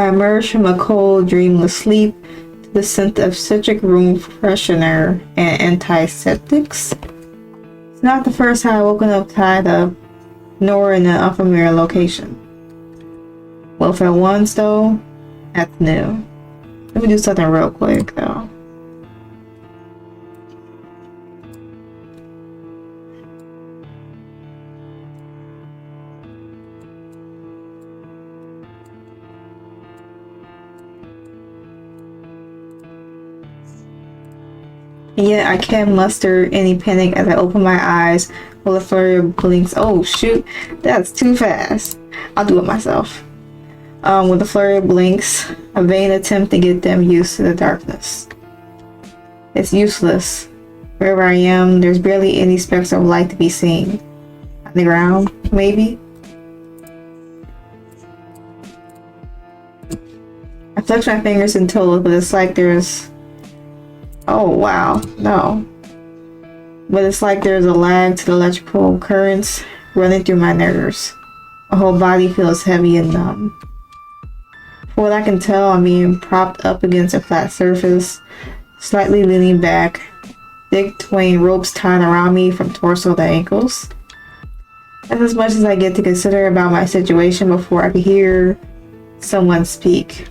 emerged from a cold, dreamless sleep to the scent of citric room freshener and antiseptics. It's not the first time I've woken up tied up, nor in an unfamiliar location. Well, for once though, that's new. Let me do something real quick though. And yet I can't muster any panic as I open my eyes while a flurry of blinks. Oh shoot, that's too fast. I'll do it myself. With a flurry of blinks, a vain attempt to get them used to the darkness. It's useless. Wherever I am, there's barely any specks of light to be seen. On the ground, maybe? I flex my fingers and toes, but it's like there's... Oh wow, no. But it's like there's a lag to the electrical currents running through my nerves. My whole body feels heavy and numb. For what I can tell, I'm being propped up against a flat surface, slightly leaning back, thick twain ropes tied around me from torso to ankles. That's as much as I get to consider about my situation before I can hear someone speak.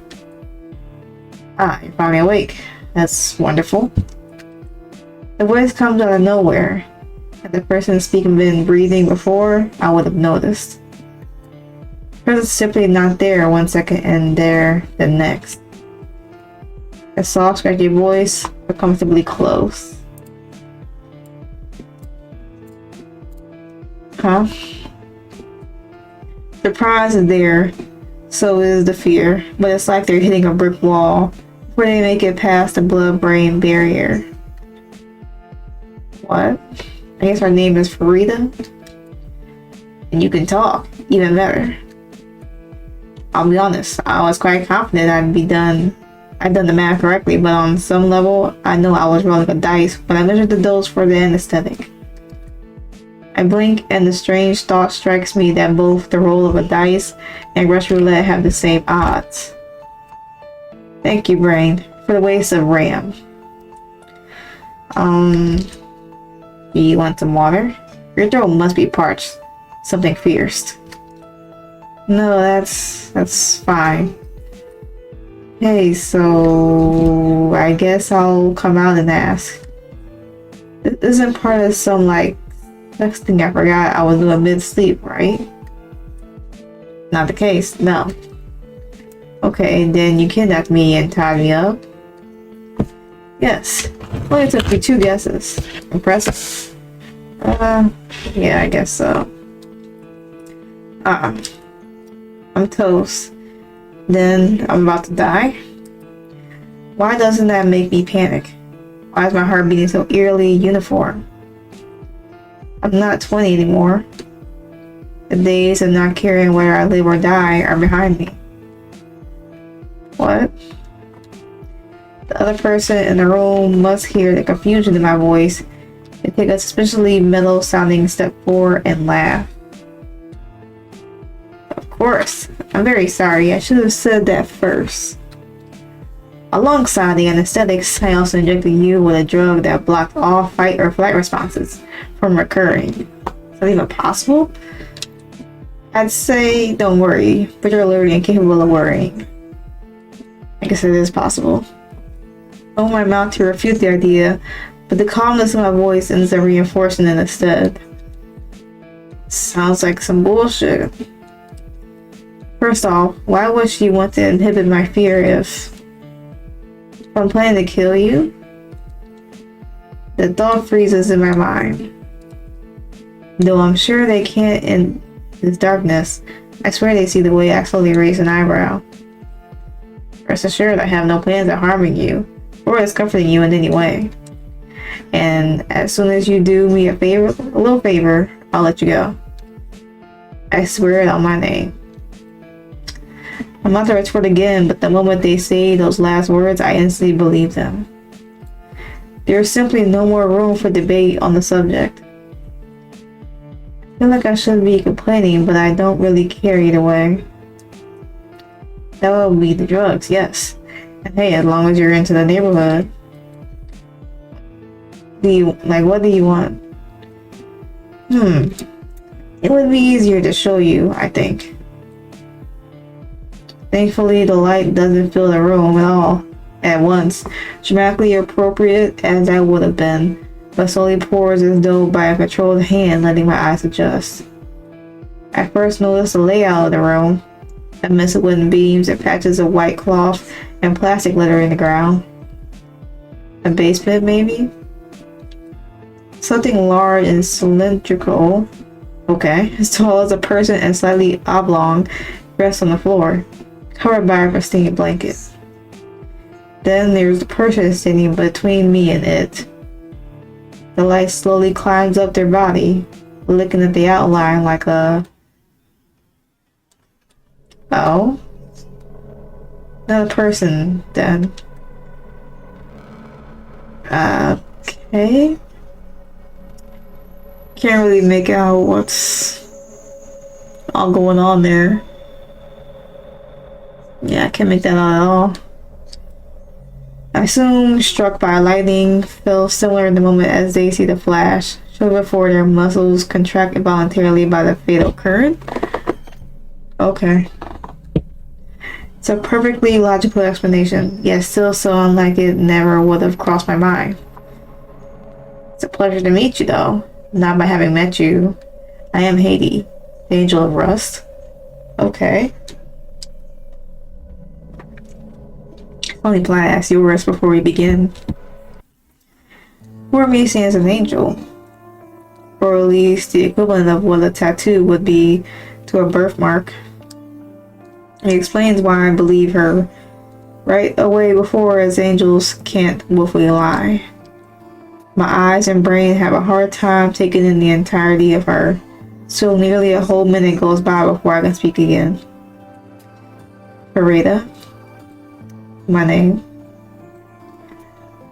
Ah, you're finally awake. That's wonderful. The voice comes out of nowhere. Had the person speaking been breathing before, I would have noticed. Because it's simply not there 1 second and there the next. A soft, scratchy voice, but comfortably close. Huh? Surprise is there, so is the fear, but it's like they're hitting a brick wall before they make it past the blood-brain barrier. What? I guess her name is Ferida? And you can talk, even better. I'll be honest, I was quite confident I'd done the math correctly, but on some level, I know I was rolling a dice when I measured the dose for the anesthetic. I blink and the strange thought strikes me that both the roll of a dice and Rush Roulette have the same odds. Thank you, brain, for the waste of RAM. You want some water? Your throat must be parched. Something fierce. No, that's fine. Hey, so I guess I'll come out and ask. This isn't part of some sex thing I forgot I was doing mid-sleep, right? Not the case, no. Okay, then you kidnapped me and tied me up? Yes. Only took me 2 guesses. Impressive. Yeah, I guess so. I'm toast. Then I'm about to die? Why doesn't that make me panic? Why is my heart beating so eerily uniform? I'm not 20 anymore. The days of not caring whether I live or die are behind me. What? The other person in the room must hear the confusion in my voice and take a suspiciously mellow sounding step forward and laugh. Of course, I'm very sorry. I should have said that first. Alongside the anesthetics, I also injected you with a drug that blocked all fight or flight responses from recurring. Is that even possible? I'd say don't worry, but you're already incapable of worrying. I guess it is possible. I open my mouth to refute the idea, but the calmness of my voice ends up reinforcing it instead. Sounds like some bullshit. First off, why would she want to inhibit my fear if I'm planning to kill you? The thought freezes in my mind. Though I'm sure they can't in this darkness, I swear they see the way I slowly raise an eyebrow. Rest assured, I have no plans of harming you, or discomforting you in any way. And as soon as you do me a little favor, I'll let you go. I swear it on my name. I'm about to retort again, but the moment they say those last words, I instantly believe them. There's simply no more room for debate on the subject. I feel like I shouldn't be complaining, but I don't really care either way. That would be the drugs, yes. And hey, as long as you're into the neighborhood. What do you want? It would be easier to show you, I think. Thankfully, the light doesn't fill the room at all at once, dramatically appropriate as that would have been, but slowly pours as though by a controlled hand, letting my eyes adjust. I first noticed the layout of the room, a mess of wooden beams and patches of white cloth and plastic littering the ground. A basement, maybe? Something large and cylindrical, okay, as tall as a person and slightly oblong, rests on the floor, covered by a pristine blanket. Then there's the person standing between me and it. The light slowly climbs up their body, looking at the outline like a... Oh? Not a person, then. Okay. Can't really make out what's all going on there. Yeah, I can't make that out at all. I assume struck by lightning feel similar in the moment as they see the flash, show before their muscles contract involuntarily by the fatal current. Okay. It's a perfectly logical explanation, yet still so unlike it never would have crossed my mind. It's a pleasure to meet you, though. Not by having met you. I am Haydee, the Angel of Rust. Okay. Only plan to ask yours before we begin. For me, stands an angel, or at least the equivalent of what a tattoo would be to a birthmark. It explains why I believe her right away before, as angels can't willfully lie. My eyes and brain have a hard time taking in the entirety of her, so nearly a whole minute goes by before I can speak again. Ferida, my name.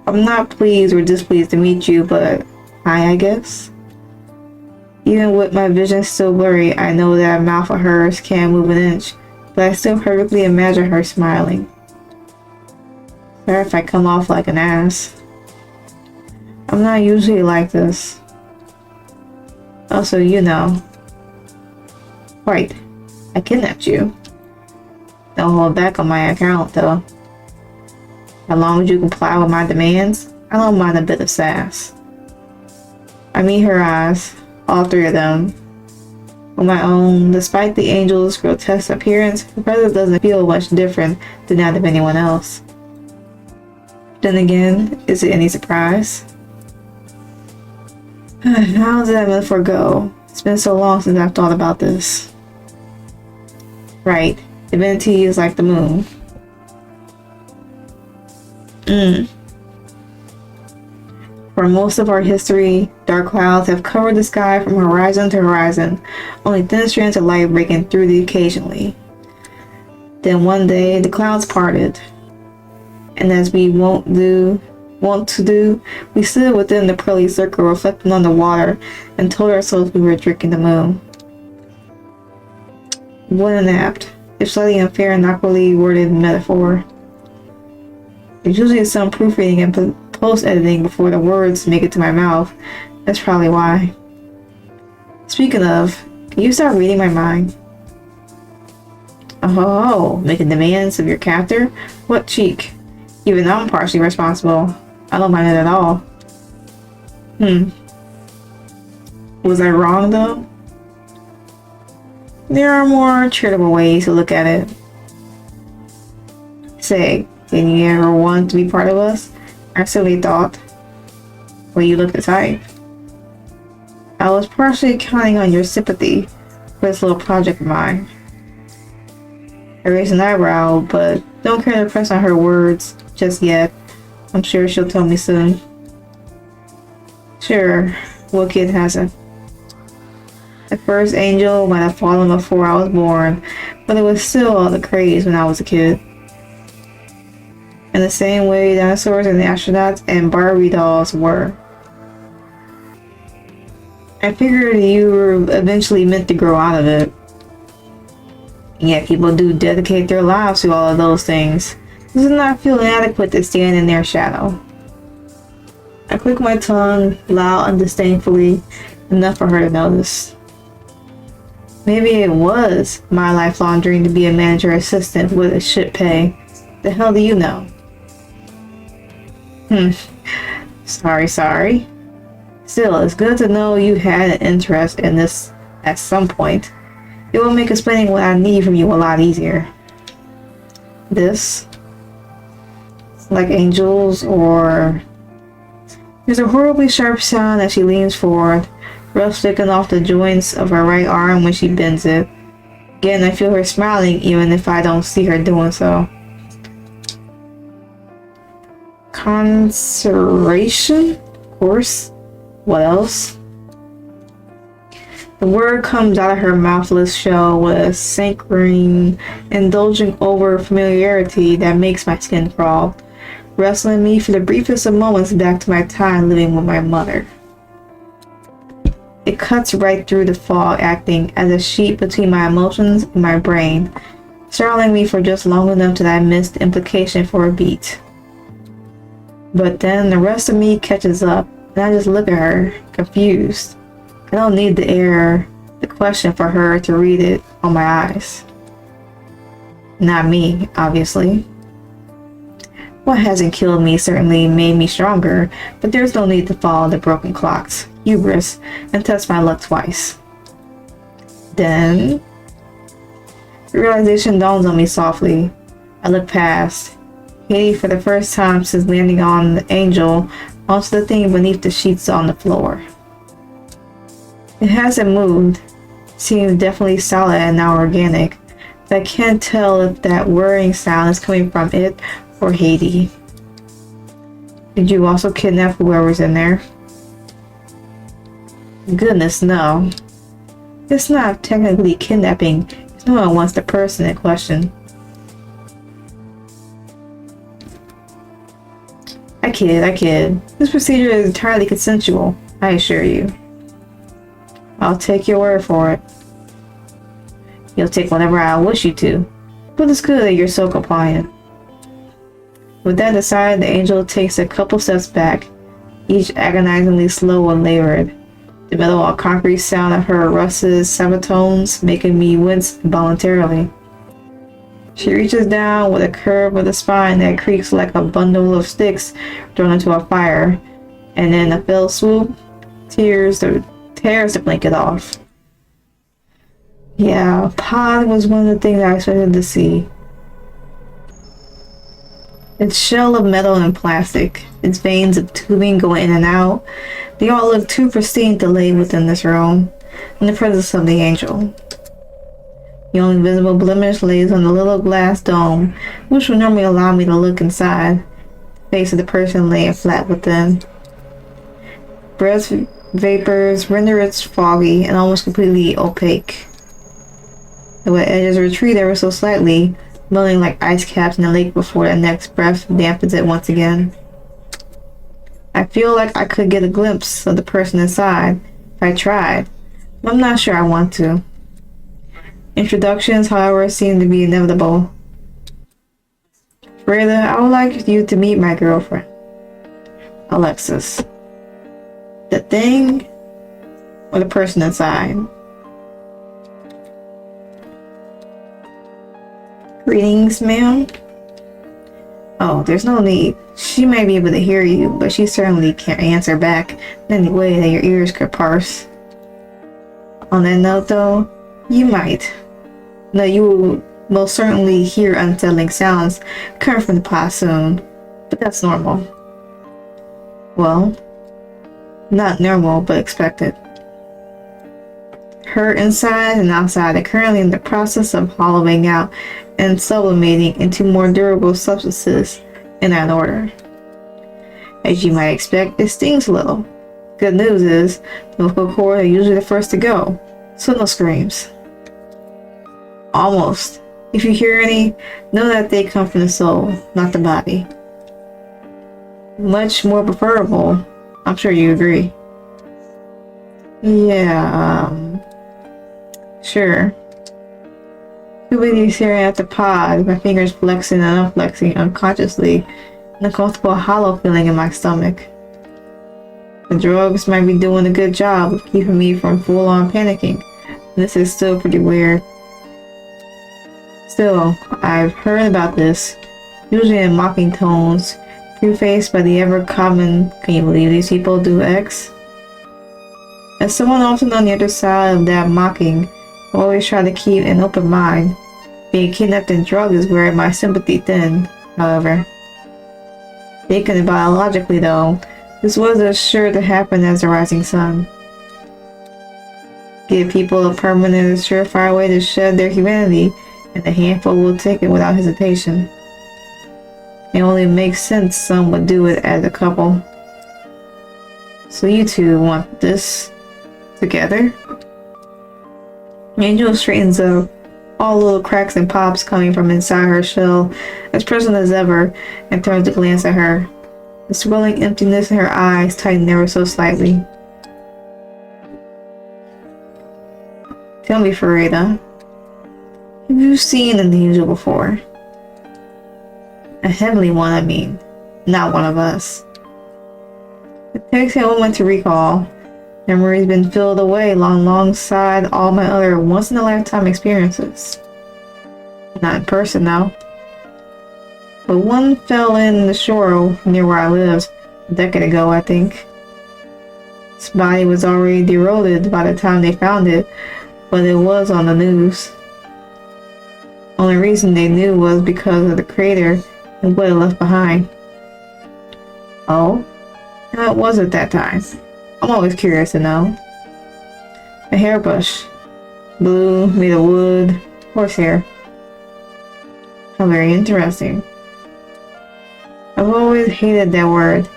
I'm not pleased or displeased to meet you, but I guess. Even with my vision still blurry, I know that a mouth of hers can't move an inch, but I still perfectly imagine her smiling. Sorry if I come off like an ass. I'm not usually like this. Also, you know. Right, I kidnapped you. Don't hold back on my account, though. As long as you comply with my demands, I don't mind a bit of sass. I meet her eyes, all three of them. On my own, despite the angel's grotesque appearance, the presence doesn't feel much different than that of anyone else. Then again, is it any surprise? How did that metaphor go? It's been so long since I've thought about this. Right, divinity is like the moon. For most of our history, dark clouds have covered the sky from horizon to horizon, only thin strands of light breaking through them occasionally. Then one day, the clouds parted, and as we want to do, we stood within the pearly circle reflecting on the water and told ourselves we were drinking the moon. What an apt, if slightly unfair and awkwardly worded metaphor. There's usually some proofreading and post-editing before the words make it to my mouth. That's probably why. Speaking of, can you start reading my mind? Oh, making demands of your captor? What cheek. Even I'm partially responsible. I don't mind it at all. Was I wrong, though? There are more charitable ways to look at it. Say, didn't you ever want to be part of us? I silly thought. Well, you look the type. I was partially counting on your sympathy for this little project of mine. I raised an eyebrow, but don't care to press on her words just yet. I'm sure she'll tell me soon. Sure, what kid hasn't? The first angel might have fallen before I was born, but it was still all the craze when I was a kid. In the same way dinosaurs and astronauts and Barbie dolls were. I figured you were eventually meant to grow out of it. And yet people do dedicate their lives to all of those things. Does it not feel inadequate to stand in their shadow? I click my tongue, loud and disdainfully, enough for her to notice. Maybe it was my lifelong dream to be a manager assistant with a shit pay. The hell do you know? Sorry. Still, it's good to know you had an interest in this at some point. It will make explaining what I need from you a lot easier. This? Like angels, or... There's a horribly sharp sound as she leans forward, rough sticking off the joints of her right arm when she bends it. Again, I feel her smiling even if I don't see her doing so. Conservation? Of course. What else? The word comes out of her mouthless shell with a saccharine, indulging over familiarity that makes my skin crawl, wrestling me for the briefest of moments back to my time living with my mother. It cuts right through the fog, acting as a sheet between my emotions and my brain, startling me for just long enough that I missed the implication for a beat. But then the rest of me catches up, and I just look at her, confused. I don't need the question for her to read it on my eyes. Not me, obviously. What hasn't killed me certainly made me stronger, but there's no need to follow the broken clocks, hubris, and test my luck twice. Then, the realization dawns on me softly. I look past, Haydee for the first time since landing on the angel, onto the thing beneath the sheets on the floor. It hasn't moved, seems definitely solid and now organic, but I can't tell if that whirring sound is coming from it or Haydee. Did you also kidnap whoever's in there? Goodness, no. It's not technically kidnapping if no one wants the person in question. I kid. This procedure is entirely consensual, I assure you. I'll take your word for it. You'll take whatever I wish you to, but it's good that you're so compliant. With that aside, the angel takes a couple steps back, each agonizingly slow and labored. The metal or concrete sound of her rusted semitones making me wince involuntarily. She reaches down with a curve of the spine that creaks like a bundle of sticks thrown into a fire, and in a fell swoop, tears the blanket off. Yeah, pod was one of the things I expected to see. Its shell of metal and plastic, its veins of tubing going in and out, they all look too pristine to lay within this realm, in the presence of the angel. The only visible blemish lays on the little glass dome, which would normally allow me to look inside, the face of the person laying flat within. Breath vapors render it foggy and almost completely opaque. The wet edges retreat ever so slightly, melting like ice caps in a lake before the next breath dampens it once again. I feel like I could get a glimpse of the person inside if I tried, but I'm not sure I want to. Introductions, however, seem to be inevitable. Ferida, I would like you to meet my girlfriend, Alexis. The thing or the person inside? Greetings, ma'am. Oh, there's no need. She may be able to hear you, but she certainly can't answer back in any way that your ears could parse. On that note, though, you might. No, you will most certainly hear unsettling sounds coming from the pod soon, but that's normal. Well, not normal, but expected. Her inside and outside are currently in the process of hollowing out and sublimating into more durable substances in that order. As you might expect, it stings a little. Good news is, the vocal cords are usually the first to go, so no screams. Almost. If you hear any, know that they come from the soul, not the body. Much more preferable. I'm sure you agree. Yeah, sure. Too busy staring at the pod, my fingers flexing and unflexing unconsciously, an uncomfortable hollow feeling in my stomach. The drugs might be doing a good job of keeping me from full-on panicking. This is still pretty weird. Still, I've heard about this, usually in mocking tones, prefaced by the ever-common, "Can you believe these people do X?" As someone often on the other side of that mocking, I always try to keep an open mind. Being kidnapped and drugged is where my sympathy thinned, however. Thinking biologically though, this was as sure to happen as the rising sun. Give people a permanent, surefire way to shed their humanity, and a handful will take it without hesitation. It only makes sense some would do it as a couple. So you two want this together? Angel straightens up, all little cracks and pops coming from inside her shell, as present as ever, and turns to glance at her. The swirling emptiness in her eyes tightened ever so slightly. Tell me, Ferida, have you seen an angel before? A heavenly one, I mean, not one of us. It takes a moment to recall. Memory's been filled away alongside all my other once-in-a-lifetime experiences. Not in person, though. But one fell in the shore near where I lived a decade ago, I think. Its body was already eroded by the time they found it, but it was on the news. Only reason they knew was because of the crater and what it left behind. Oh? And what was it that time? I'm always curious to know. A hairbrush. Blue, made of wood, horsehair. How very interesting. I've always hated that word.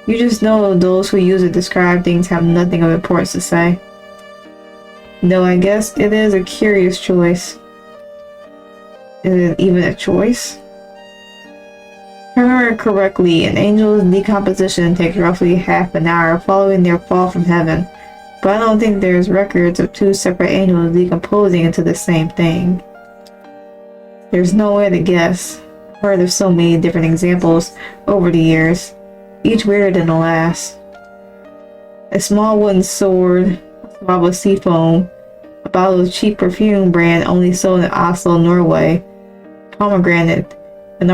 You just know those who use it to describe things have nothing of importance to say. Though I guess it is a curious choice. Is it even a choice? If I remember correctly, an angel's decomposition takes roughly half an hour following their fall from heaven, but I don't think there's records of two separate angels decomposing into the same thing. There's no way to guess. I've heard of so many different examples over the years, each weirder than the last. A small wooden sword, a swab of sea foam, a bottle of cheap perfume brand only sold in Oslo, Norway, pomegranate, an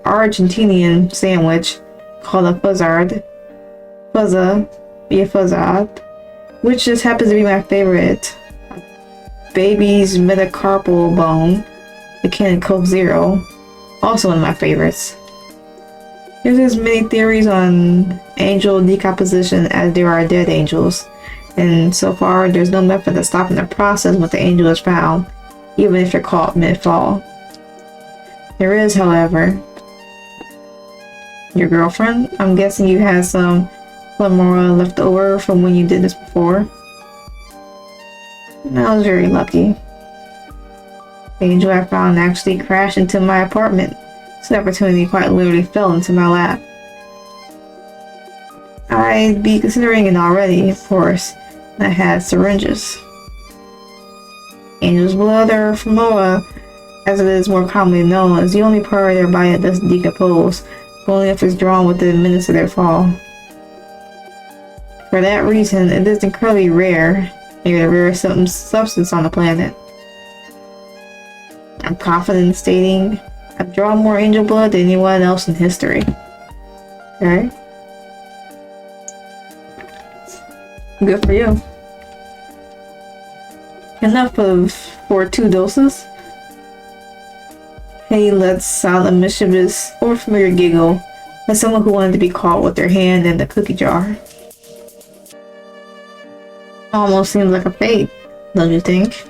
Argentinian sandwich called a fuzzard, which just happens to be my favorite. Baby's metacarpal bone, the Canon Coke Zero, also one of my favorites. There's as many theories on angel decomposition as there are dead angels, and so far there's no method of stopping the process once the angel is found, even if you're caught mid-fall. There is, however, your girlfriend. I'm guessing you had some Lamora left over from when you did this before. And I was very lucky. The angel I found actually crashed into my apartment, so the opportunity quite literally fell into my lap. I'd be considering it already, of course, and I had syringes. Angel's blood, or Famoa, as it is more commonly known, is the only part of their body that doesn't decompose, only if it's drawn within minutes of their fall. For that reason, it is incredibly rare, maybe the rarest substance on the planet. I'm confident in stating I've drawn more angel blood than anyone else in history. Okay? Good for you. Enough for 2 doses. Haydee lets out a mischievous or familiar giggle, like someone who wanted to be caught with their hand in the cookie jar. Almost seems like a fate, don't you think?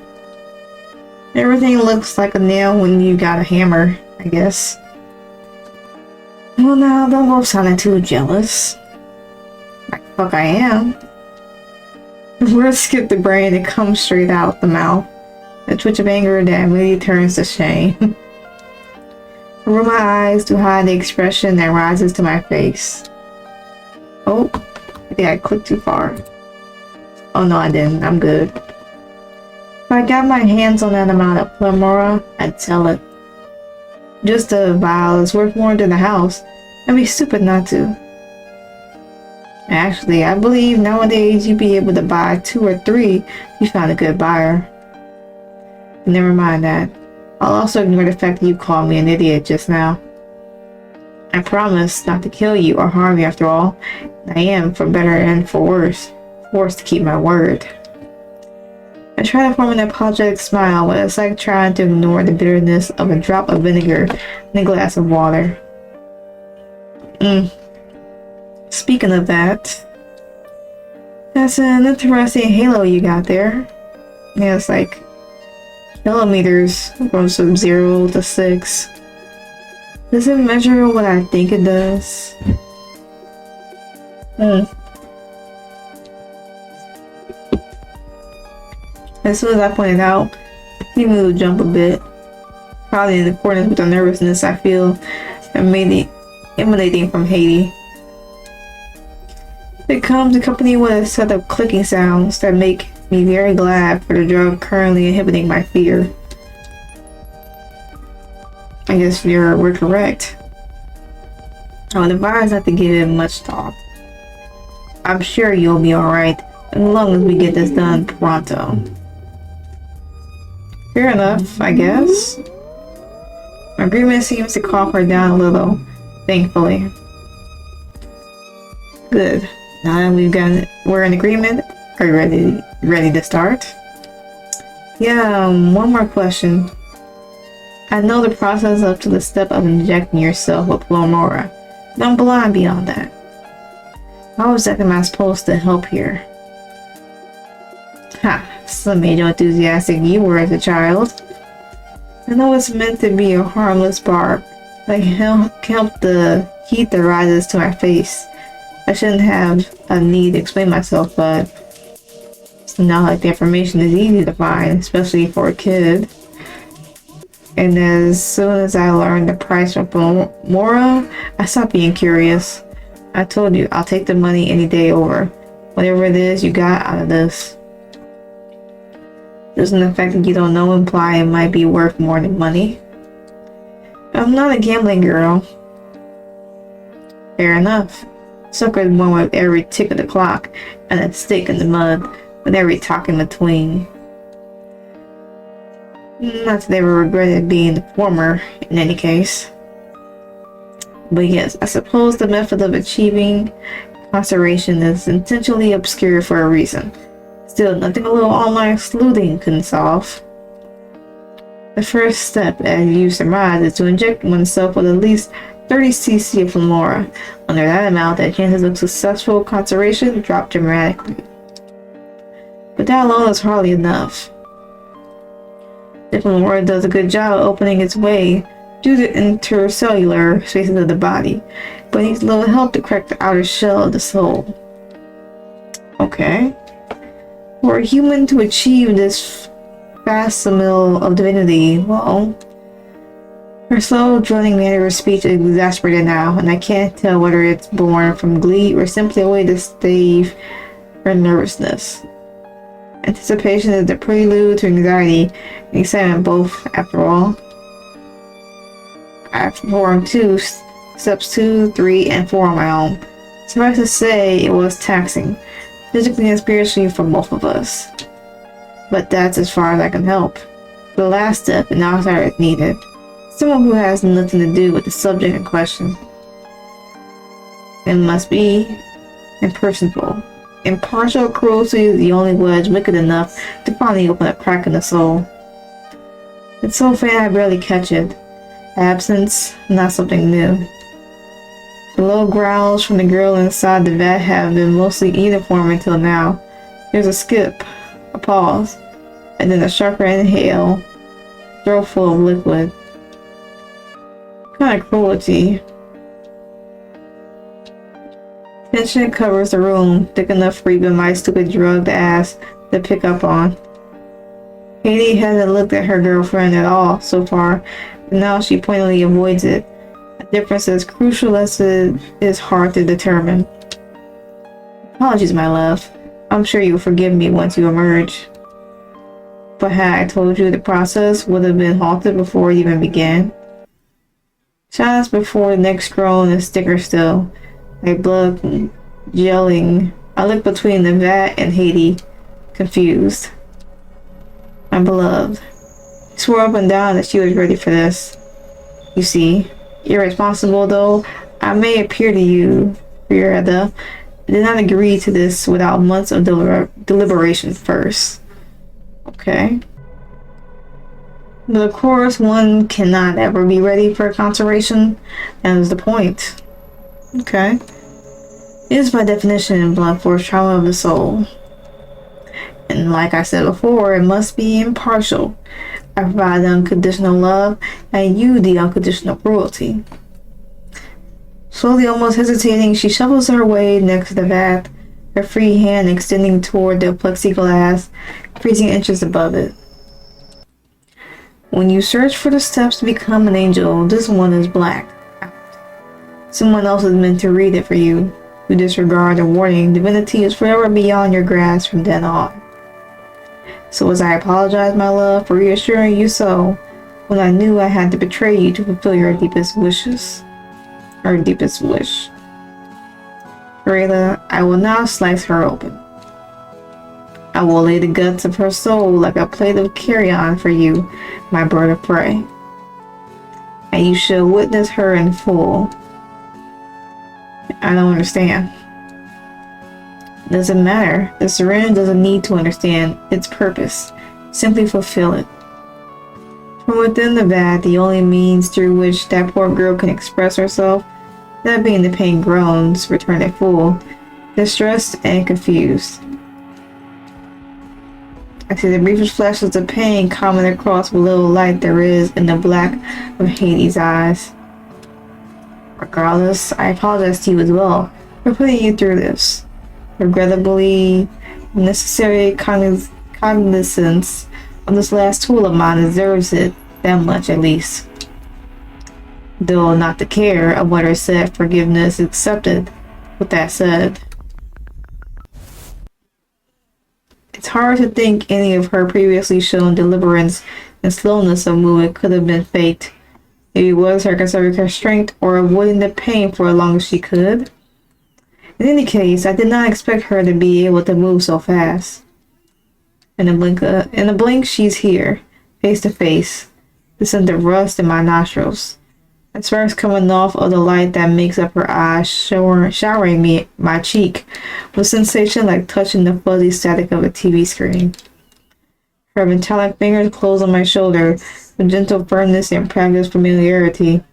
Everything looks like a nail when you got a hammer, I guess. Well now, don't go sounding too jealous. Like the fuck I am. The words skip the brain and come straight out the mouth. A twitch of anger that immediately turns to shame. I roll my eyes to hide the expression that rises to my face. Oh, I think I clicked too far. Oh no, I didn't. I'm good. If I I got my hands on that amount of Plamora, I'd sell it. Just a vial is worth more than the house. I'd be stupid not to. Actually, I believe nowadays you'd be able to buy 2 or 3 if you found a good buyer. But never mind that. I'll also ignore the fact that you called me an idiot just now. I promise not to kill you or harm you after all. I am, for better and for worse, forced to keep my word. I try to form an apologetic smile, but it's like trying to ignore the bitterness of a drop of vinegar in a glass of water. Speaking of that, that's an interesting halo you got there. Yeah, it's like millimeters from sub-0 to 6. Does it measure what I think it does? As soon as I pointed out, he moved jump a bit, probably in accordance with the nervousness I feel emanating from Haydee. It comes accompanied with a set of clicking sounds that make me very glad for the drug currently inhibiting my fear. I guess we're correct. I would advise not to give it much thought. I'm sure you'll be alright as long as we get this done pronto. Fair enough, I guess. My agreement seems to calm her down a little, thankfully. Good. Now that we're in agreement, are you ready to start? Yeah, one more question. I know the process up to the step of injecting yourself with Plamora. Don't blind beyond that. How exactly am I supposed to help here? Ha! Some made you enthusiastic you were as a child. I know it's meant to be a harmless barb, like help the heat that rises to my face. I shouldn't have a need to explain myself, but it's not like the information is easy to find, especially for a kid. And as soon as I learned the price from Plamora, I stopped being curious. I told you, I'll take the money any day over. Whatever it is you got out of this. Doesn't the fact that you don't know imply it might be worth more than money? I'm not a gambling girl. Fair enough. Sucker's one with every tick of the clock, and a stick in the mud, with every talk in between. Not that I ever regretted being the former, in any case. But yes, I suppose the method of achieving conservation is intentionally obscure for a reason. Still, nothing a little online sleuthing couldn't solve. The first step, as you surmise, is to inject oneself with at least 30 cc of Plamora. Under that amount, the chances of successful conservation drop dramatically. But that alone is hardly enough. If Plamora does a good job opening its way through the intercellular spaces of the body, but needs a little help to crack the outer shell of the soul. Okay. For a human to achieve this facsimile of divinity, well, her slow, droning manner of speech is exasperated now, and I can't tell whether it's born from glee or simply a way to stave her nervousness. Anticipation is the prelude to anxiety and excitement both, after all. I performed steps 2, 3, and 4 on my own. Suffice to say, it was taxing, physically and spiritually for both of us. But that's as far as I can help. The last step, an outsider is needed. Someone who has nothing to do with the subject in question. It must be impersonable. Impartial cruelty is the only wedge wicked enough to finally open a crack in the soul. It's so faint I barely catch it. Absence, not something new. The low growls from the girl inside the vat have been mostly uniform until now. There's a skip, a pause, and then a sharper inhale, throat full of liquid. What kind of cruelty? Tension covers the room, thick enough for even my stupid drugged ass to pick up on. Haydee hasn't looked at her girlfriend at all so far, but now she pointedly avoids it. A difference as crucial as it is hard to determine. Apologies, my love. I'm sure you'll forgive me once you emerge. But had I told you, the process would have been halted before it even began. Shines before the next groan is thicker still, like blood gelling. I looked between the vat and Haydee, confused. My beloved. She swore up and down that she was ready for this. You see, irresponsible though I may appear to you, Ferida, did not agree to this without months of deliberation first. Okay. But of course, one cannot ever be ready for consummation. That is the point. Okay. It is by definition blunt force trauma of the soul. And like I said before, it must be impartial. I provide the unconditional love, and you the unconditional cruelty. Slowly, almost hesitating, she shovels her way next to the vat, her free hand extending toward the plexiglass, freezing inches above it. When you search for the steps to become an angel, this one is black. Someone else is meant to read it for you. You disregard the warning. Divinity is forever beyond your grasp from then on. So as I apologize, my love, for reassuring you so, when I knew I had to betray you to fulfill your deepest wishes. Her deepest wish. Ferida, I will now slice her open. I will lay the guts of her soul like a plate of carrion for you, my bird of prey. And you shall witness her in full. I don't understand. Doesn't matter. The syringe doesn't need to understand its purpose. Simply fulfill it. From within the vat, the only means through which that poor girl can express herself, that being the pain groans, return at full, distressed and confused. I see the briefest flashes of pain common across what little light there is in the black of Haydee's eyes. Regardless, I apologize to you as well for putting you through this. Regrettably, necessary cognizance of this last tool of mine deserves it, that much at least. Though not the care of what I said, forgiveness accepted. With that said, it's hard to think any of her previously shown deliverance and slowness of movement could have been faked. Maybe it was her conserving her strength or avoiding the pain for as long as she could. In any case, I did not expect her to be able to move so fast. In a blink, she's here, face to face, the scent of rust in my nostrils. The sparks coming off of the light that makes up her eyes, showering me my cheek with sensation like touching the fuzzy static of a TV screen. Her metallic fingers close on my shoulder with gentle firmness and practiced familiarity,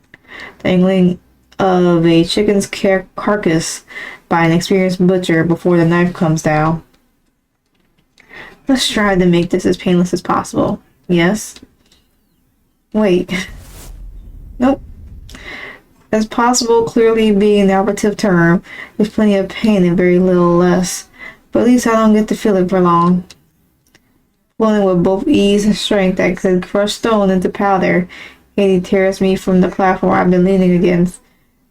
the angling of a chicken's carcass by an experienced butcher before the knife comes down. Let's try to make this as painless as possible. Yes? Wait. Nope. As possible clearly being the operative term, there's plenty of pain and very little less. But at least I don't get to feel it for long. Pulling with both ease and strength that could crush stone into powder, Haydee tears me from the platform I've been leaning against,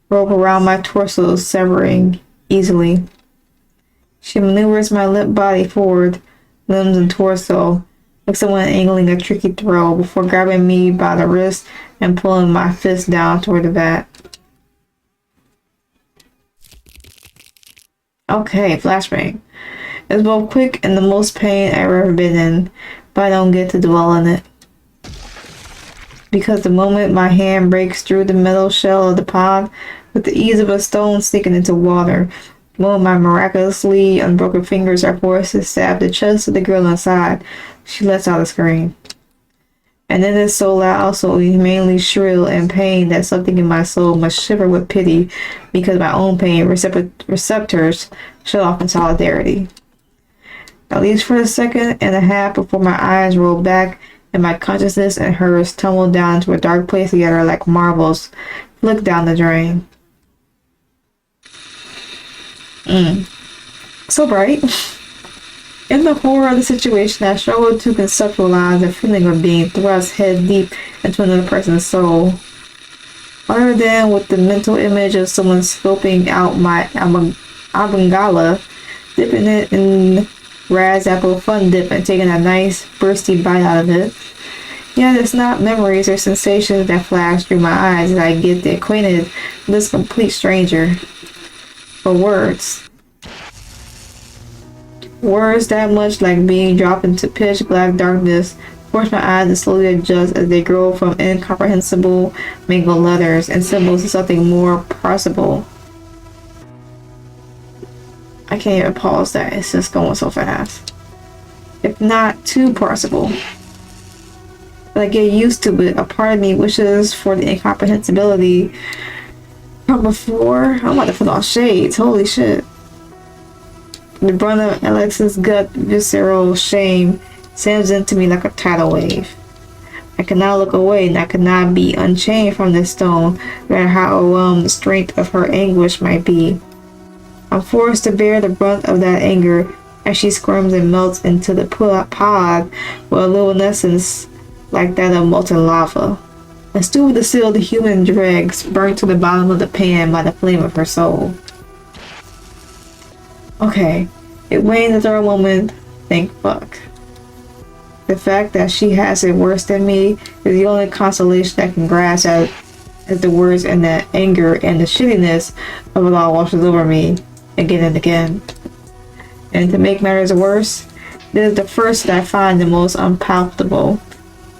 rope around my torso, severing easily. She maneuvers my limp body forward, limbs and torso, like someone angling a tricky throw, before grabbing me by the wrist and pulling my fist down toward the vat. Okay, flashbang. It's both quick and the most pain I've ever been in, but I don't get to dwell on it. Because the moment my hand breaks through the metal shell of the pond, with the ease of a stone sinking into water, the moment my miraculously unbroken fingers are forced to stab the chest of the girl inside, she lets out a scream. And it is so loud, so inhumanely shrill and pain that something in my soul must shiver with pity, because my own pain receptors shut off in solidarity. At least for a second and a half before my eyes roll back and my consciousness and hers tumble down into a dark place together like marbles flick down the drain. So bright. In the horror of the situation, I struggled to conceptualize the feeling of being thrust head deep into another person's soul. Other than with the mental image of someone scoping out my abangala, dipping it in apple fun dip and taking a nice, bursty bite out of it. Yet it's not memories or sensations that flash through my eyes as I get acquainted with this complete stranger, but words. Words that much like being dropped into pitch black darkness force my eyes to slowly adjust as they grow from incomprehensible mangled letters and symbols to something more parsable. I can't even pause that, it's just going so fast. If not too parsable. But I get used to it. A part of me wishes for the incomprehensibility from before. I'm about to put on shades, holy shit. The brunt of Alex's gut visceral shame sends into me like a tidal wave. I cannot look away, and I cannot be unchained from this stone, no matter how overwhelmed the strength of her anguish might be. I'm forced to bear the brunt of that anger as she squirms and melts into the pod with a luminescence like that of molten lava. A stew with the sealed human dregs burnt to the bottom of the pan by the flame of her soul. Okay, it waned the third moment. Thank fuck. The fact that she has it worse than me is the only consolation I can grasp at the words and the anger and the shittiness of it all washes over me again and again. And to make matters worse, this is the first that I find the most unpalatable.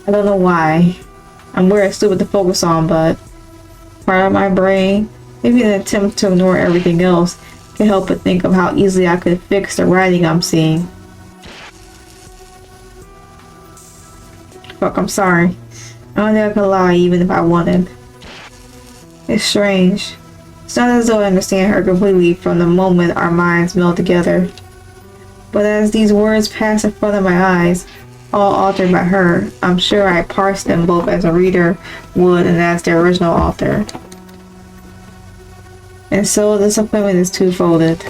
I don't know why. I'm very stupid to focus on, but part of my brain, maybe in an attempt to ignore everything else, can help but think of how easily I could fix the writing I'm seeing. Fuck, I'm sorry. I don't think I could lie even if I wanted. It's strange. It's not as though I understand her completely from the moment our minds meld together. But as these words pass in front of my eyes, all altered by her, I'm sure I parse them both as a reader would and as the original author. And so the disappointment is twofolded.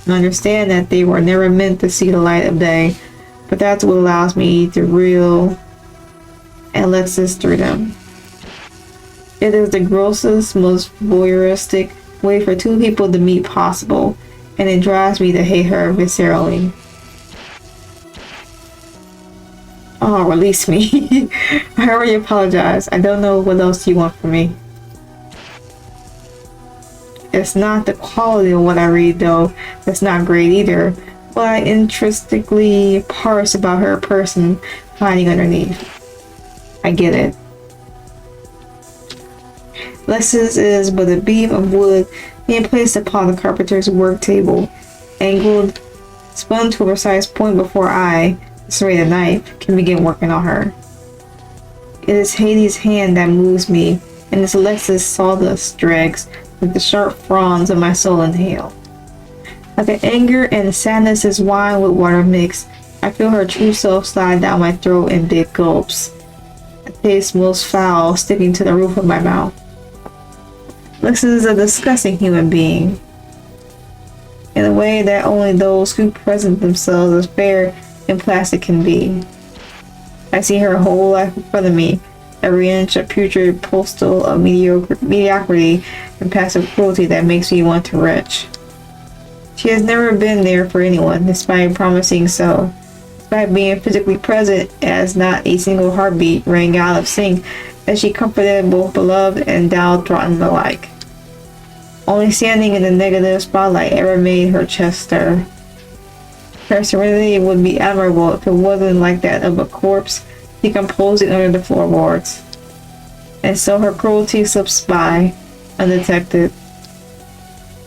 I understand that they were never meant to see the light of day, but that's what allows me to reel and lets us through them. It is the grossest, most voyeuristic way for two people to meet possible, and it drives me to hate her viscerally. Oh, release me. I already apologize. I don't know what else you want from me. It's not the quality of what I read, though. That's not great either. But I intrinsically parse about her person hiding underneath. I get it. Lessons is but a beam of wood being placed upon the carpenter's work table, angled, spun to a precise point before I, the serrated knife, can begin working on her. It is Haydee's hand that moves me, and it's Alexa's sawdust dregs with the sharp fronds of my soul inhale. Like the anger and the sadness is wine with water mixed, I feel her true self slide down my throat in big gulps. A taste most foul sticking to the roof of my mouth. Lex is a disgusting human being, in a way that only those who present themselves as fair and plastic can be. I see her whole life in front of me, every inch a putrid postal of mediocrity and passive cruelty that makes me want to retch. She has never been there for anyone, despite promising so. Despite being physically present, as not a single heartbeat rang out of sync as she comforted both beloved and downtrodden alike. Only standing in the negative spotlight ever made her chest stir. Her serenity would be admirable if it wasn't like that of a corpse decomposing under the floorboards. And so her cruelty slips by, undetected.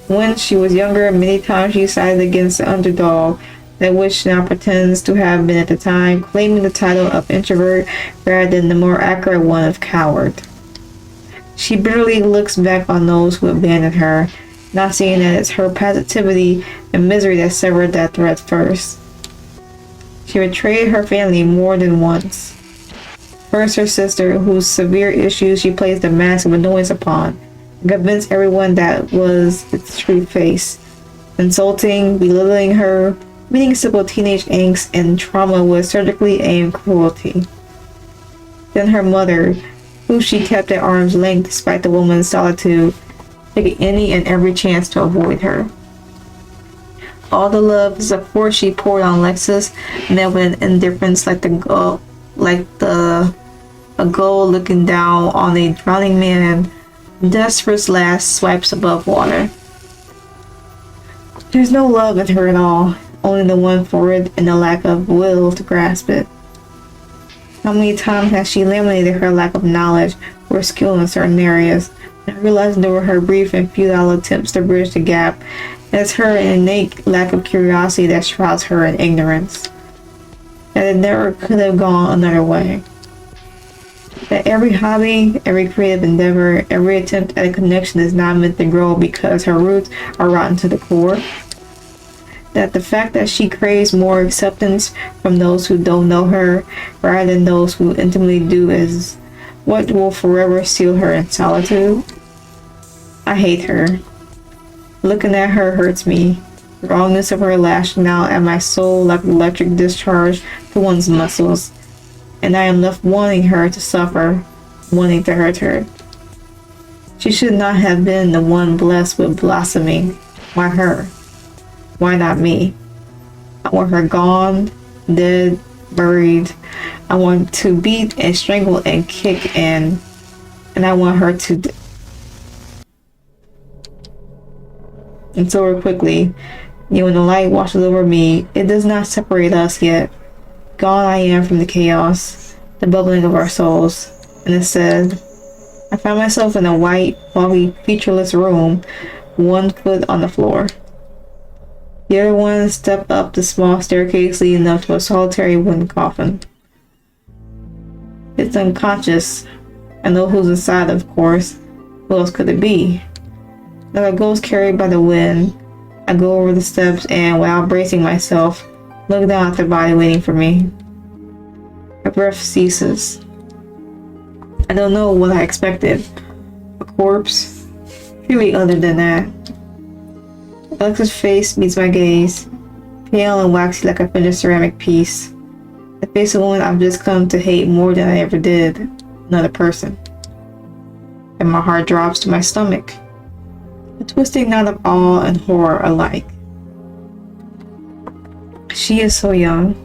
When she was younger, many times she sided against the underdog, that which now pretends to have been at the time, claiming the title of introvert rather than the more accurate one of coward. She bitterly looks back on those who abandoned her, not seeing that it's her passivity and misery that severed that thread first. She betrayed her family more than once. First her sister, whose severe issues she placed a mask of annoyance upon, and convinced everyone that was its true face, insulting, belittling her, meeting simple teenage angst and trauma with surgically aimed cruelty. Then her mother, who she kept at arm's length despite the woman's solitude, taking any and every chance to avoid her. all the love and support she poured on Lexus met with an indifference like a gull looking down on a drowning man, desperate last swipes above water. There's no love in her at all, only the one for it and the lack of will to grasp it. How many times has she laminated her lack of knowledge or skill in certain areas, and realized there were her brief and futile attempts to bridge the gap, and it's her innate lack of curiosity that shrouds her in ignorance. That it never could have gone another way. That every hobby, every creative endeavor, every attempt at a connection is not meant to grow because her roots are rotten to the core. That the fact that she craves more acceptance from those who don't know her rather than those who intimately do is what will forever seal her in solitude. I hate her. Looking at her hurts me. The wrongness of her lashing out at my soul like electric discharge to one's muscles. And I am left wanting her to suffer, wanting to hurt her. She should not have been the one blessed with blossoming. Why her? Why not me? I want her gone, dead, buried. I want to beat and strangle and kick and I want her to and so quickly. Yet when the light washes over me, it does not separate us yet. Gone I am from the chaos, the bubbling of our souls. And instead, I find myself in a white, foggy, featureless room, one foot on the floor. The other one stepped up the small staircase leading up to a solitary wooden coffin. It's unconscious. I know who's inside, of course. Who else could it be? Like a ghost carried by the wind, I go over the steps and, without bracing myself, look down at the body waiting for me. My breath ceases. I don't know what I expected. A corpse? Really other than that. Alexa's face meets my gaze, pale and waxy like a finished ceramic piece. The face of a woman I've just come to hate more than I ever did. Another person. And my heart drops to my stomach. A twisting knot of awe and horror alike. She is so young.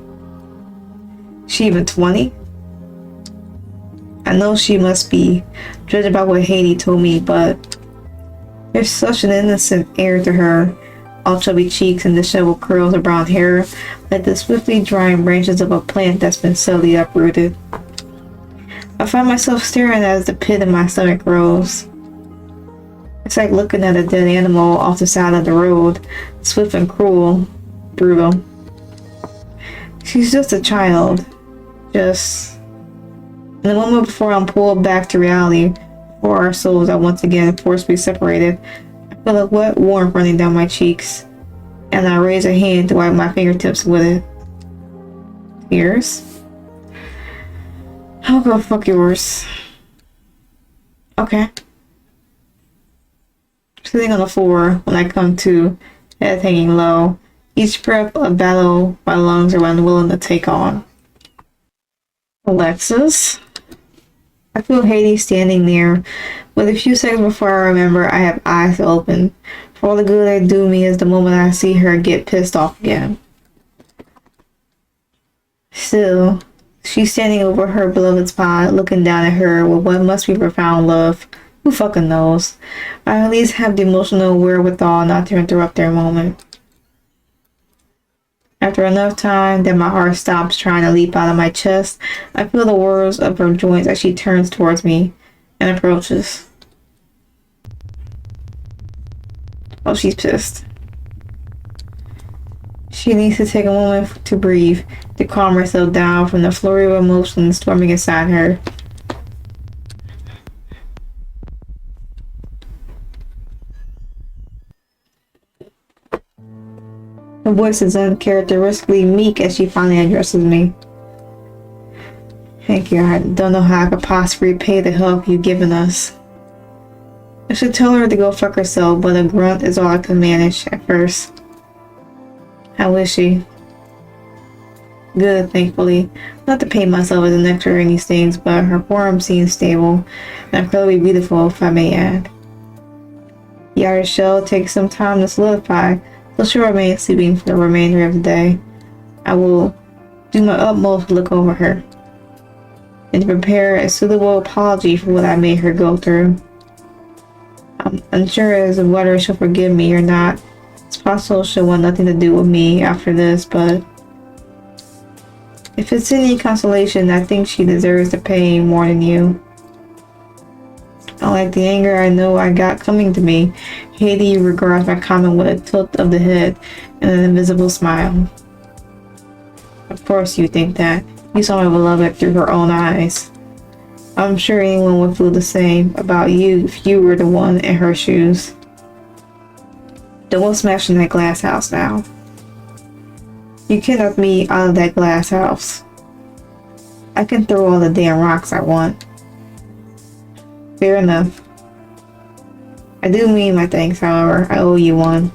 She even 20? I know she must be, judging by what Haydee told me, but there's such an innocent air to her. All chubby cheeks and disheveled curls of brown hair, like the swiftly drying branches of a plant that's been subtly uprooted. I find myself staring as the pit in my stomach grows. It's like looking at a dead animal off the side of the road, swift and cruel, brutal. She's just a child. Just in the moment before I'm pulled back to reality, before our souls are once again forcibly separated, I feel a wet warmth running down my cheeks, and I raise a hand to wipe my fingertips with it. Tears? I'll go fuck yours. Okay. Sitting on the floor when I come to, head hanging low, each breath a battle my lungs are unwilling to take on. Alexis? I feel Haydee standing there, but a few seconds before I remember, I have eyes to open. For all the good they do me is the moment I see her get pissed off again. Still, she's standing over her beloved's pod, looking down at her with what must be profound love. Who fucking knows? I at least have the emotional wherewithal not to interrupt their moment. After enough time that my heart stops trying to leap out of my chest, I feel the whirs of her joints as she turns towards me and approaches. Oh, she's pissed. She needs to take a moment to breathe, to calm herself down from the flurry of emotions storming inside her. Her voice is uncharacteristically meek as she finally addresses me. Thank you. I don't know how I could possibly repay the help you've given us. I should tell her to go fuck herself, but a grunt is all I could manage at first. How is she? Good, thankfully. Not to paint myself as an expert in these things, but her form seems stable and incredibly beautiful, if I may add. The outer shell takes some time to solidify, So she'll remain sleeping for the remainder of the day. I will do my utmost to look over her and to prepare a suitable apology for what I made her go through. I'm unsure as to whether she'll forgive me or not. It's possible she'll want nothing to do with me after this, but if it's any consolation, I think she deserves the pain more than you. Unlike the anger I know I got coming to me, Haydee regards my comment with a tilt of the head and an invisible smile. Of course you think that. You saw my beloved through her own eyes. I'm sure anyone would feel the same about you if you were the one in her shoes. Don't smash in that glass house now. You kidnapped me out of that glass house. I can throw all the damn rocks I want. Fair enough. I do mean my thanks, however. I owe you one.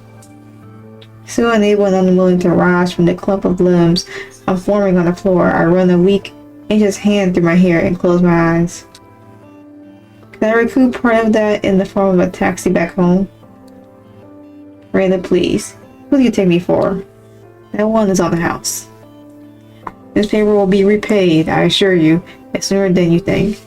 Still unable and unwilling to rise from the clump of limbs I'm forming on the floor, I run a weak, anxious hand through my hair and close my eyes. Can I recoup part of that in the form of a taxi back home? Ferida, please. Who do you take me for? That one is on the house. This favor will be repaid, I assure you, as sooner than you think.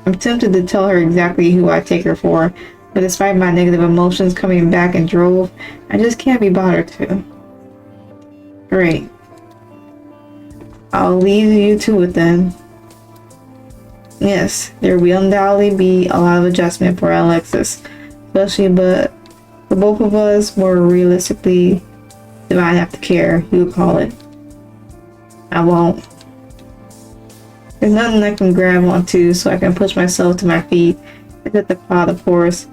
I'm tempted to tell her exactly who I take her for, but despite my negative emotions coming back in drove, I just can't be bothered to. Great. I'll leave you to it then. Yes, there will undoubtedly be a lot of adjustment for Alexis, especially, but for both of us, more realistically, divine aftercare, you would call it. I won't. There's nothing I can grab onto so I can push myself to my feet. I hit the pot, of course.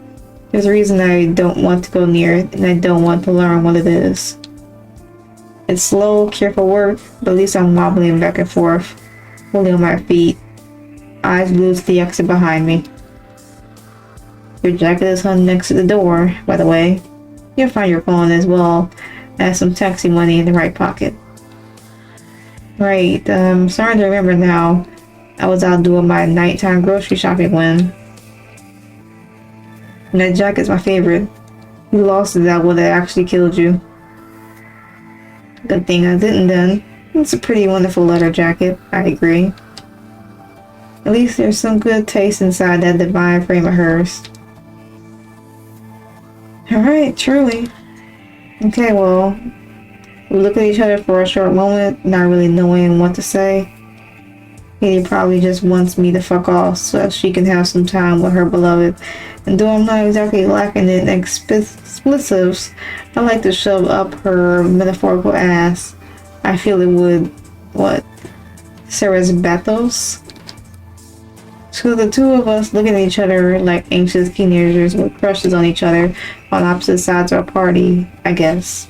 There's a reason I don't want to go near it, and I don't want to learn what it is. It's slow, careful work, but at least I'm wobbling back and forth, holding on my feet, eyes glued to the exit behind me. Your jacket is hung next to the door, by the way. You'll find your phone as well as some taxi money in the right pocket. Right, starting to remember now. I was out doing my nighttime grocery shopping when... And that jacket's my favorite. You lost it, that would have actually killed you. Good thing I didn't then. It's a pretty wonderful leather jacket, I agree. At least there's some good taste inside that divine frame of hers. Alright, truly. Okay, well, we look at each other for a short moment, not really knowing what to say. Haydee probably just wants me to fuck off so that she can have some time with her beloved. And though I'm not exactly lacking in expletives, I like to shove up her metaphorical ass. I feel it would, what, Sarah's bathos? So the two of us looking at each other like anxious teenagers with crushes on each other on opposite sides of a party, I guess.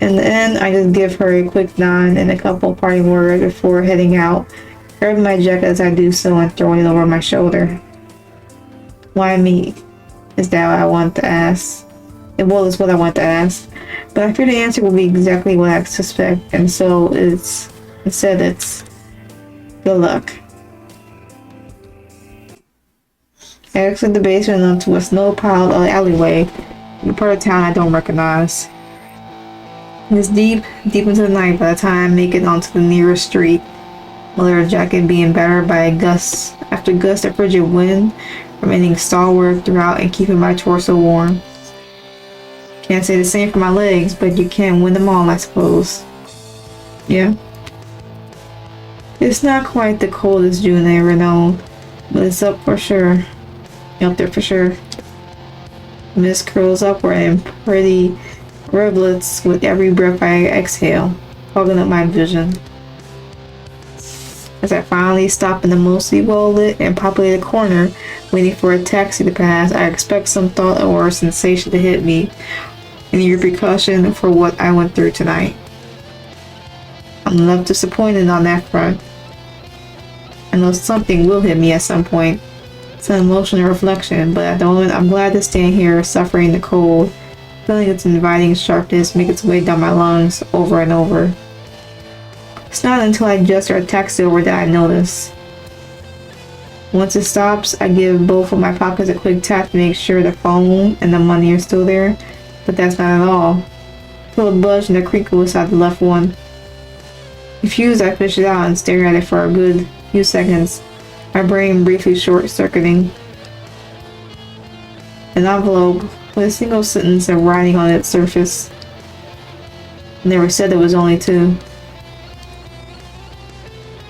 In the end, I just give her a quick nod and a couple parting words before heading out, grabbing my jacket as I do so and throwing it over my shoulder. Why me? Is that what I want to ask? Well, it's what I want to ask, but I fear the answer will be exactly what I suspect, and so it's good luck. I exit the basement onto a snow-piled alleyway in a part of town I don't recognize. It's deep into the night by the time I make it onto the nearest street. My leather jacket being battered by a gust after gust of frigid wind, remaining stalwart throughout and keeping my torso warm. Can't say the same for my legs, but you can win them all, I suppose. Yeah. It's not quite the coldest June I ever known, but it's up for sure. Up there for sure. The mist curls upward in pretty rivulets with every breath I exhale, fogging up my vision. As I finally stop in the mostly well-lit and populated corner, waiting for a taxi to pass, I expect some thought or sensation to hit me, any repercussion for what I went through tonight. I'm left disappointed on that front. I know something will hit me at some point. It's an emotional reflection, but at the moment I'm glad to stand here suffering the cold, feeling its inviting sharpness make its way down my lungs over and over. It's not until I gesture a taxi over that I notice. Once it stops, I give both of my pockets a quick tap to make sure the phone and the money are still there, but that's not at all. I feel a budge and a crinkle inside the left one. Confused, I push it out and stare at it for a good few seconds, my brain briefly short-circuiting. An envelope with a single sentence of writing on its surface. Never said there was only 2.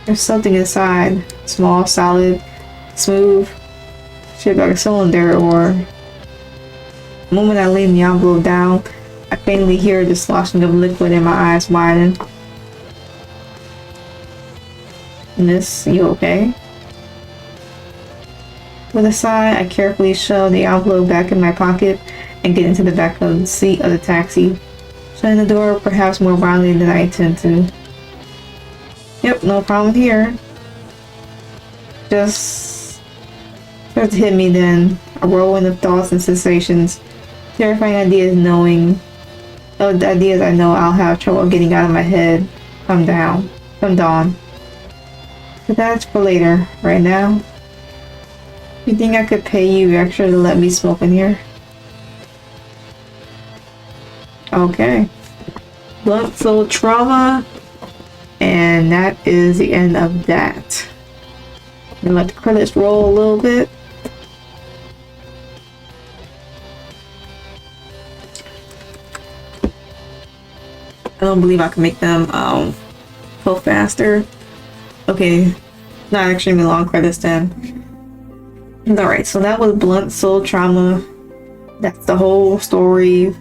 There's something inside, small, solid, smooth, shaped like a cylinder, or... The moment I lay the envelope down, I faintly hear the sloshing of liquid and my eyes widen. Miss, you okay? With a sigh, I carefully shove the envelope back in my pocket and get into the back of the seat of the taxi, shutting the door perhaps more violently than I intend to. Yep, no problem here. Just hit me then, a whirlwind of thoughts and sensations, terrifying ideas the ideas I know I'll have trouble getting out of my head come dawn. But that's for later. Right now, you think I could pay you extra to let me smoke in here? Okay. Blunt soul trauma. And that is the end of that. I'm gonna let the credits roll a little bit. I don't believe I can make them go faster. Okay, not extremely long credits then. Alright, so that was Blunt Soul Trauma. That's the whole story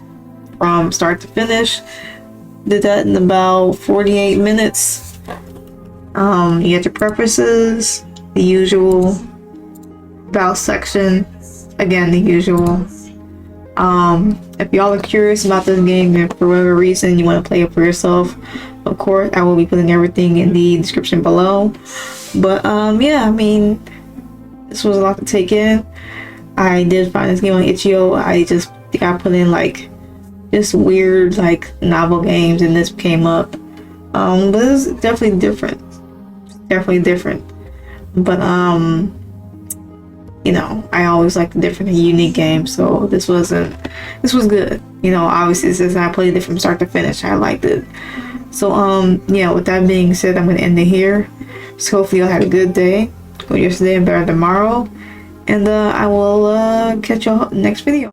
from start to finish. Did that in about 48 minutes. You get your preferences, the usual, about section, again the usual. If y'all are curious about this game and for whatever reason you want to play it for yourself, of course I will be putting everything in the description below. But yeah, I mean, this was a lot to take in. I did find this game on Itchio. I just think I put in like just weird like novel games and this came up. But it's definitely different. But you know, I always like the different and unique games, so this was good. You know, obviously since I played it from start to finish, I liked it. So yeah, with that being said, I'm gonna end it here. So hopefully y'all had a good day. Go yesterday and better tomorrow. And I will catch y'all next video.